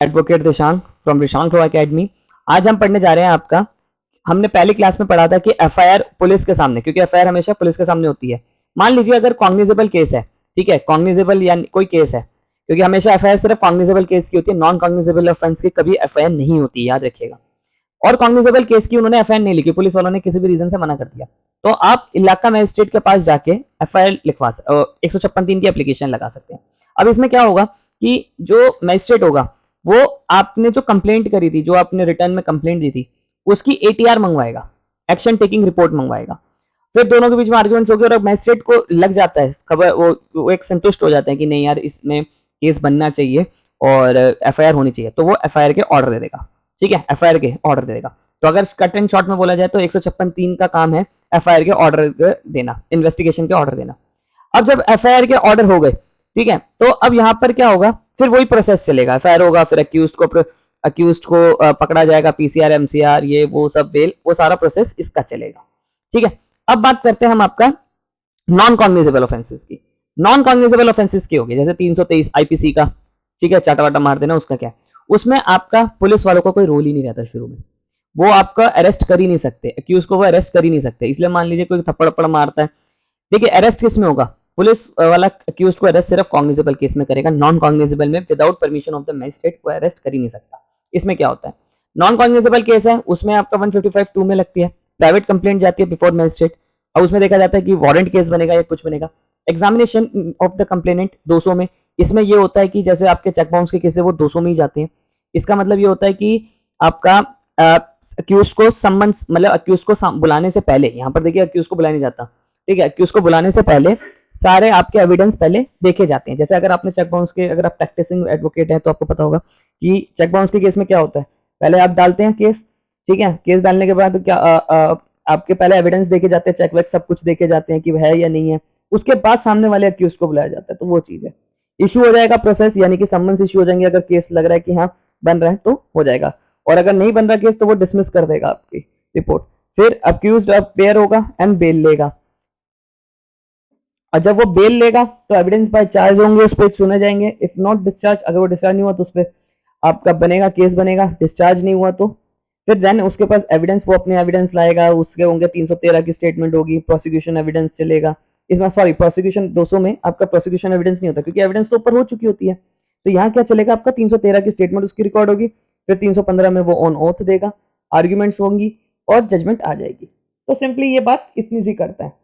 Advocate Dishank from Dishank law academy. आज हम पढ़ने जा रहे हैं आपका, हमने पहली क्लास में पढ़ा था कि एफआईआर पुलिस के सामने, क्योंकि एफआईआर हमेशा पुलिस के सामने होती है। मान लीजिए अगर कॉग्निजेबल केस है, ठीक है, कॉग्निजेबल या कोई केस है, क्योंकि हमेशा एफआईआर सिर्फ कॉग्निजेबल केस की होती है, नॉन कॉग्निजेबल ऑफेंस की कभी एफआईआर नहीं होती, याद रखिएगा। और कॉग्निजेबल केस की उन्होंने एफआईआर नहीं लिखी, पुलिस वालों ने किसी भी रीजन से मना कर दिया, तो आप इलाका मजिस्ट्रेट के पास जाके एफआईआर लिखवा 156(3) की एप्लीकेशन लगा सकते हैं। अब इसमें क्या होगा कि जो मजिस्ट्रेट होगा वो आपने जो कंप्लेंट करी थी, जो आपने रिटर्न में कंप्लेंट दी थी, उसकी एटीआर मंगवाएगा, एक्शन टेकिंग रिपोर्ट मंगवाएगा। फिर दोनों के बीच में आर्ग्यूमेंट्स होगी और मजिस्ट्रेट को लग जाता है खबर, वो एक संतुष्ट हो जाते हैं कि नहीं यार इसमें केस बनना चाहिए और एफआईआर होनी चाहिए, तो वो एफआईआर के ऑर्डर दे देगा। ठीक है, एफआईआर के ऑर्डर दे देगा। तो अगर कट एंड शॉर्ट में बोला जाए तो 156(3) का काम है एफआईआर के ऑर्डर देना, इन्वेस्टिगेशन के ऑर्डर देना। अब जब एफआईआर के ऑर्डर हो गए, ठीक है, तो अब यहां पर क्या होगा, फिर वही प्रोसेस चलेगा, एफआईआर होगा, फिर अक्यूज्ड को पकड़ा जाएगा, पीसीआर, एमसीआर, ये वो सब बेल, वो सारा प्रोसेस इसका चलेगा। ठीक है, अब बात करते हैं हम आपका नॉन कॉग्निजेबल ऑफेंसेस की। नॉन कॉग्निजेबल ऑफेंसेस की होगी जैसे 323 आईपीसी का, ठीक है, चाटा वाटा मार देना, उसका क्या है, उसमें आपका पुलिस वालों का कोई रोल ही नहीं रहता शुरू में, वो आपका अरेस्ट कर ही नहीं सकते, अक्यूज को वो अरेस्ट कर ही नहीं सकते। इसलिए मान लीजिए कोई थप्पड़ मारता है, देखिए अरेस्ट किस में होगा, पुलिस वाला अक्यूज को अरेस्ट सिर्फ कॉग्निजेबल केस में करेगा, नॉन कॉग्निजेबल में without permission of the magistrate को अरेस्ट कर ही नहीं सकता। इसमें क्या होता है, नॉन कॉग्निजेबल केस है, उसमें आपका 155(2) में लगती है, प्राइवेट कंप्लेंट जाती है बिफोर मजिस्ट्रेट, और उसमें देखा जाता है कि वारंट केस बनेगा या कुछ बनेगा। एग्जामिनेशन ऑफ द कंप्लेनेंट 200 में, इसमें ये होता है कि जैसे आपके चेक बाउंस के केस है वो 200 में ही जाते हैं। इसका मतलब ये होता है कि आपका अक्यूज को सम्मन्स, मतलब अक्यूज को बुलाने से पहले, यहाँ पर देखिए अक्यूज को बुलाया नहीं जाता, ठीक है, अक्यूज को बुलाने से पहले सारे आपके एविडेंस पहले देखे जाते हैं। जैसे अगर आपने चेक बाउंस के, अगर आप प्रैक्टिसिंग एडवोकेट हैं तो आपको पता होगा कि चेक बाउंस के केस में क्या होता है, पहले आप डालते हैं केस, ठीक है, केस डालने के बाद क्या आपके पहले एविडेंस देखे जाते हैं, चेक वेक सब कुछ देखे जाते हैं कि है या नहीं है, उसके बाद सामने वाले अक्यूज को बुलाया जाता है। तो वो चीज है, इशू हो जाएगा प्रोसेस, यानी कि सम्मन्स इशू हो जाएंगे, अगर केस लग रहा है कि हाँ बन रहा है तो हो जाएगा, और अगर नहीं बन रहा केस तो वो डिसमिस कर देगा आपकी रिपोर्ट। फिर अक्यूज्ड अपेयर होगा एंड बेल लेगा, और जब वो बेल लेगा तो एविडेंस बाय चार्ज होंगे, उस पर सुने जाएंगे। इफ नॉट डिस्चार्ज, अगर वो डिस्चार्ज नहीं हुआ तो उस पर आपका बनेगा, केस बनेगा। डिस्चार्ज नहीं हुआ तो फिर देन उसके पास एविडेंस, वो अपने एविडेंस लाएगा, उसके होंगे 313 की स्टेटमेंट होगी, प्रोसिक्यूशन एविडेंस चलेगा। इसमें सॉरी, प्रोसिक्यूशन 200 में आपका प्रोसिक्यूशन एविडेंस नहीं होता, क्योंकि एविडेंस तो ऊपर हो चुकी होती है। तो यहाँ क्या चलेगा, आपका 313 की स्टेटमेंट उसकी रिकॉर्ड होगी, फिर 315 में वो ऑन ओथ देगा, आर्ग्यूमेंट्स होंगी और जजमेंट आ जाएगी। तो सिंपली ये बात इतनी सी करता है।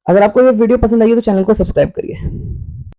अगर आपको ये वीडियो पसंद आई है तो चैनल को सब्सक्राइब करिए।